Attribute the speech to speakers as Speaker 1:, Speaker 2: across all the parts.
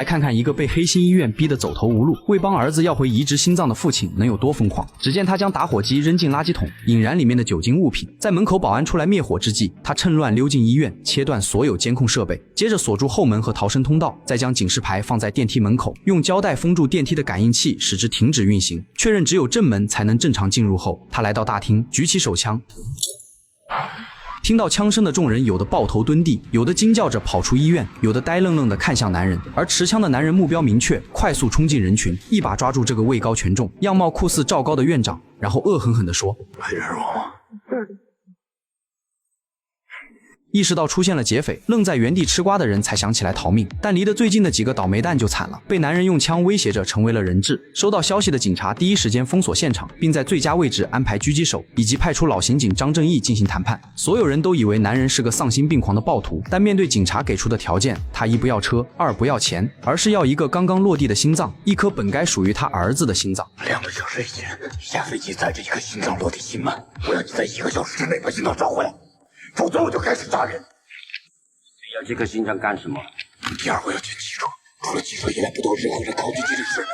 Speaker 1: 来看看一个被黑心医院逼得走投无路，为帮儿子要回移植心脏的父亲能有多疯狂。只见他将打火机扔进垃圾桶，引燃里面的酒精物品，在门口保安出来灭火之际，他趁乱溜进医院，切断所有监控设备，接着锁住后门和逃生通道，再将警示牌放在电梯门口，用胶带封住电梯的感应器，使之停止运行，确认只有正门才能正常进入后，他来到大厅，举起手枪。听到枪声的众人有的抱头蹲地，有的惊叫着跑出医院，有的呆愣愣地看向男人，而持枪的男人目标明确，快速冲进人群，一把抓住这个位高权重、样貌酷似赵高的院长，然后恶狠狠地说：“
Speaker 2: 还认识我吗？”
Speaker 1: 意识到出现了劫匪，愣在原地吃瓜的人才想起来逃命，但离得最近的几个倒霉蛋就惨了，被男人用枪威胁着成为了人质。收到消息的警察第一时间封锁现场，并在最佳位置安排狙击手，以及派出老刑警张正义进行谈判。所有人都以为男人是个丧心病狂的暴徒，但面对警察给出的条件，他一不要车，二不要钱，而是要一个刚刚落地的心脏，一颗本该属于他儿子的心脏。
Speaker 2: 2个小时以前下飞机载着一颗心脏落地心门，我要你在1个小时之内把心脏找回来，否则我就开始杀人。
Speaker 3: 你要这颗心脏干什么？
Speaker 2: 第二，我要去汽车，除了汽车以外，不多任何人靠近这件事。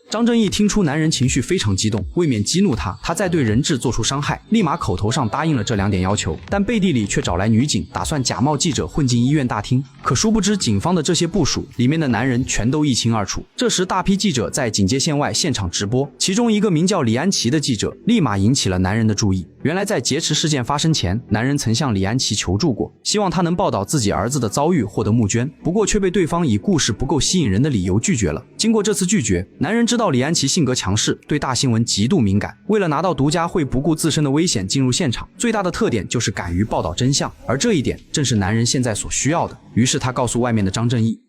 Speaker 1: 张正义听出男人情绪非常激动，为免激怒他，他再对人质做出伤害，立马口头上答应了这2点要求，但背地里却找来女警，打算假冒记者混进医院大厅。可殊不知警方的这些部署里面的男人全都一清二楚。这时大批记者在警戒线外现场直播，其中一个名叫李安琪的记者立马引起了男人的注意。原来在劫持事件发生前，男人曾向李安琪求助过，希望他能报道自己儿子的遭遇，获得募捐，不过却被对方以故事不够吸引人的理由拒绝了。经过这次拒绝，男人知道李安琪性格强势，对大新闻极度敏感，为了拿到独家会不顾自身的危险进入现场，最大的特点就是敢于报道真相，而这一点正是男人现在所需要的。于是他告诉外面的张正义，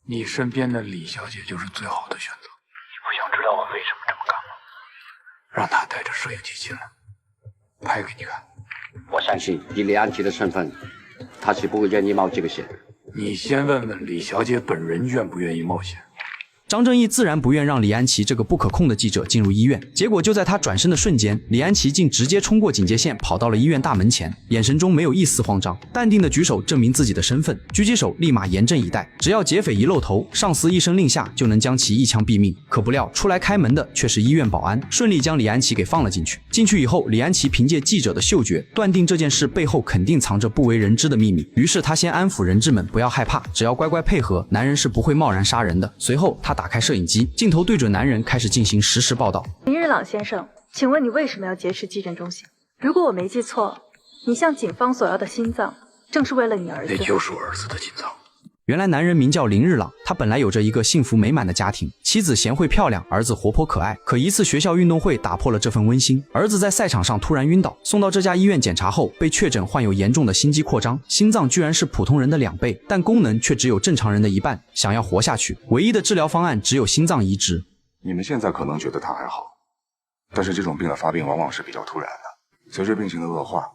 Speaker 4: 你身边的李小姐就是最好的选择。你不想知道我为什么这么干吗？让她带着摄影机进来，拍给你看。
Speaker 3: 我相信以李安琪的身份，她是不会愿意冒这个险。
Speaker 4: 你先问问李小姐本人愿不愿意冒险。
Speaker 1: 张正义自然不愿让李安琪这个不可控的记者进入医院，结果就在他转身的瞬间，李安琪竟直接冲过警戒线，跑到了医院大门前，眼神中没有一丝慌张，淡定的举手证明自己的身份。狙击手立马严阵以待，只要劫匪一露头，上司一声令下就能将其一枪毙命。可不料出来开门的却是医院保安，顺利将李安琪给放了进去。进去以后，李安琪凭借记者的嗅觉，断定这件事背后肯定藏着不为人知的秘密。于是他先安抚人质们不要害怕，只要乖乖配合，男人是不会贸然杀人的。随后他打开摄影机，镜头对准男人，开始进行实时报道。
Speaker 5: 林日朗先生，请问你为什么要劫持急诊中心？如果我没记错，你向警方索要的心脏，正是为了你儿子。
Speaker 4: 那就是我儿子的心脏。
Speaker 1: 原来男人名叫林日朗，他本来有着一个幸福美满的家庭，妻子贤惠漂亮，儿子活泼可爱。可一次学校运动会打破了这份温馨，儿子在赛场上突然晕倒，送到这家医院检查后，被确诊患有严重的心肌扩张，心脏居然是普通人的2倍，但功能却只有正常人的1半。想要活下去，唯一的治疗方案只有心脏移植。
Speaker 6: 你们现在可能觉得他还好，但是这种病的发病往往是比较突然的，随着病情的恶化，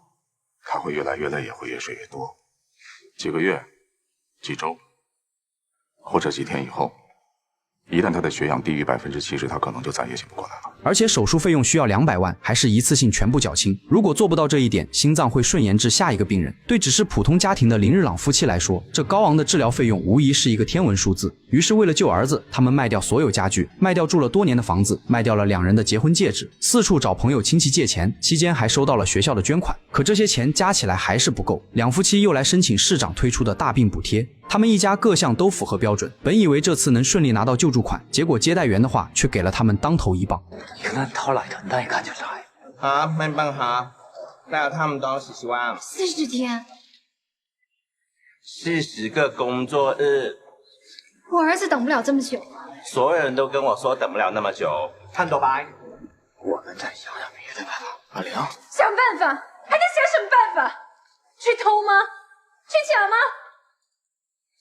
Speaker 6: 他会越来越累，也会越睡越多，几个月、几周或者几天以后，一旦他的血氧低于70%，他可能就再也醒不过来了。
Speaker 1: 而且手术费用需要200万，还是一次性全部缴清。如果做不到这一点，心脏会顺延至下一个病人。对只是普通家庭的林日朗夫妻来说，这高昂的治疗费用无疑是一个天文数字。于是为了救儿子，他们卖掉所有家具，卖掉住了多年的房子，卖掉了2人的结婚戒指，四处找朋友亲戚借钱，期间还收到了学校的捐款。可这些钱加起来还是不够，两夫妻又来申请市长推出的大病补贴。他们一家各项都符合标准，本以为这次能顺利拿到救助款，结果接待员的话却给了他們當頭一棒。
Speaker 7: 原來嚟屯單看就來
Speaker 8: 啊，沒辦法，那他們都40萬
Speaker 9: 40天
Speaker 8: ，40個工作日。
Speaker 9: 我兒子等不了這麼久。
Speaker 8: 所有人都跟我說等不了那麼久，看多白。
Speaker 7: 我們再想想別的辦法。
Speaker 4: 阿良，
Speaker 9: 想辦法還能想什麼辦法？去偷嗎？去搶嗎？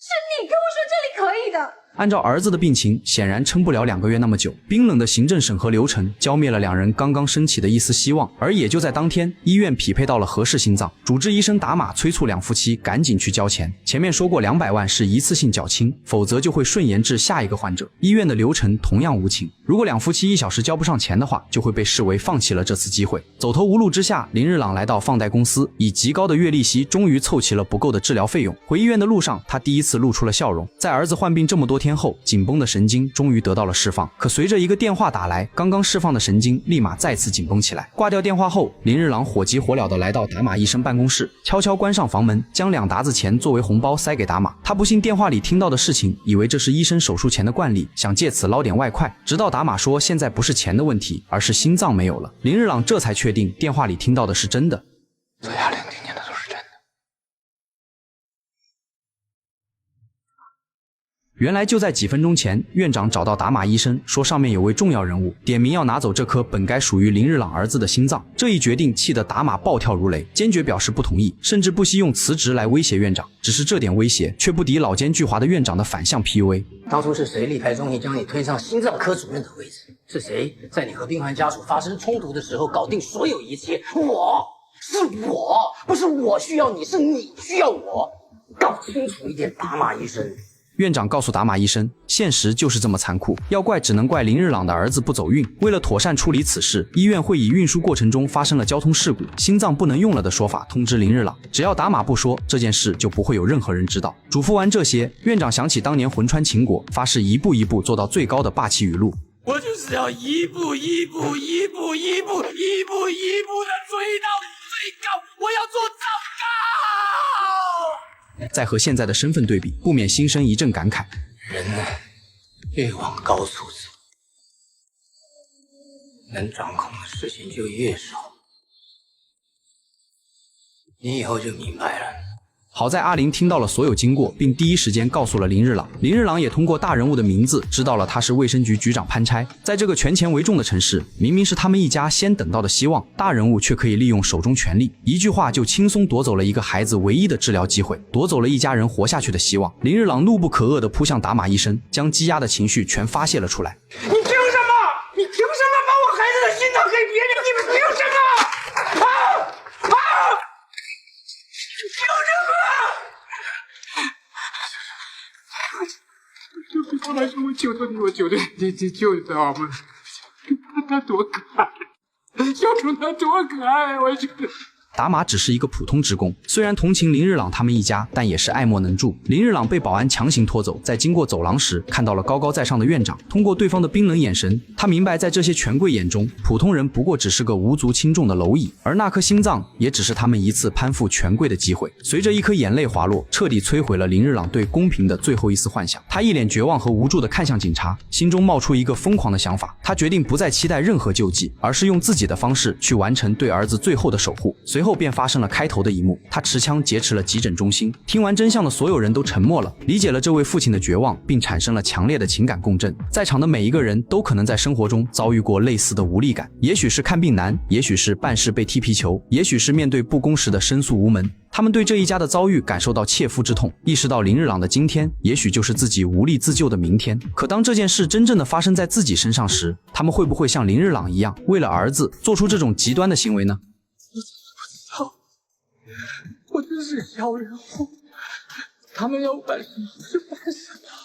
Speaker 9: 是你跟我說這裡可以的。
Speaker 1: 按照兒子的病情，顯然撐不了2個月那麼久。冰冷的行政審核流程澆滅了2人剛剛升起的一絲希望。而也就在當天，醫院匹配到了合適心臟，主治醫生打碼催促兩夫妻趕緊去交錢。前面說過200萬是一次性繳清，否則就會順延至下一個患者。醫院的流程同樣無情，如果兩夫妻1小時交不上錢的話，就會被視為放棄了這次機會。走投無路之下，林日朗來到放貸公司，以極高的月利息終於湊齊了不夠的治療費用。回醫院的路上，他第一次次露出了笑容。在儿子患病这么多天后，紧绷的神经终于得到了释放。可随着一个电话打来，刚刚释放的神经立马再次紧绷起来。挂掉电话后，林日朗火急火燎地来到达马医生办公室，悄悄关上房门，将2沓子钱作为红包塞给达马。他不信电话里听到的事情，以为这是医生手术前的惯例，想借此捞点外快。直到达马说现在不是钱的问题，而是心脏没有了，林日朗这才确定电话里听到的是真的。
Speaker 4: 左亚玲听见的都是真的。
Speaker 1: 原来就在几分钟前，院长找到达马医生，说上面有位重要人物，点名要拿走这颗本该属于林日朗儿子的心脏。这一决定气得达马暴跳如雷，坚决表示不同意，甚至不惜用辞职来威胁院长。只是这点威胁却不敌老奸巨猾的院长的反向 PUA。
Speaker 7: 当初是谁力排众议将你推上心脏科主任的位置？是谁在你和病患家属发生冲突的时候搞定所有一切？是我，不是我需要你，是你需要我。搞清楚一点，达马医生。
Speaker 1: 院长告诉达马医生，现实就是这么残酷，要怪只能怪林日朗的儿子不走运。为了妥善处理此事，医院会以运输过程中发生了交通事故，心脏不能用了的说法通知林日朗，只要达马不说，这件事就不会有任何人知道。嘱咐完这些，院长想起当年魂穿秦国，发誓一步一步做到最高的霸气语录。
Speaker 2: 我就是要一步一步的追到最高，我要做糟糕。
Speaker 1: 再和现在的身份对比，不免心生一阵感慨。
Speaker 7: 人呢，越往高处走，能掌控的事情就越少。你以后就明白了。
Speaker 1: 好在阿林听到了所有经过，并第一时间告诉了林日朗。林日朗也通过大人物的名字知道了他是卫生局局长潘差。在这个权钱为重的城市，明明是他们一家先等到的希望，大人物却可以利用手中权力，一句话就轻松夺走了一个孩子唯一的治疗机会，夺走了一家人活下去的希望。林日朗怒不可遏地扑向达马医生，将积压的情绪全发泄了出来。
Speaker 2: 你凭什么？你凭什么把我孩子的心脏给别人？你们凭什么？凭什么？对我来说，我求求你，我求求你，救他们！他多可爱，小虫他多可爱，我觉得。
Speaker 1: 达马只是一个普通职工，虽然同情林日朗他们一家，但也是爱莫能助。林日朗被保安强行拖走，在经过走廊时看到了高高在上的院长，通过对方的冰冷眼神，他明白在这些权贵眼中，普通人不过只是个无足轻重的蝼蚁，而那颗心脏也只是他们一次攀附权贵的机会。随着一颗眼泪滑落，彻底摧毁了林日朗对公平的最后一丝幻想。他一脸绝望和无助地看向警察，心中冒出一个疯狂的想法，他决定不再期待任何救济，而是用自己的方式去完成对儿子最后的守护。随后便发生了开头的一幕，他持枪劫持了急诊中心。听完真相的所有人都沉默了，理解了这位父亲的绝望，并产生了强烈的情感共振。在场的每一个人都可能在生活中遭遇过类似的无力感，也许是看病难，也许是办事被踢皮球，也许是面对不公时的申诉无门。他们对这一家的遭遇感受到切肤之痛，意识到林日朗的今天也许就是自己无力自救的明天。可当这件事真正的发生在自己身上时，他们会不会像林日朗一样，为了儿子做出这种极端的行为呢？
Speaker 2: 我就是要人活，他们要办什么就办什么。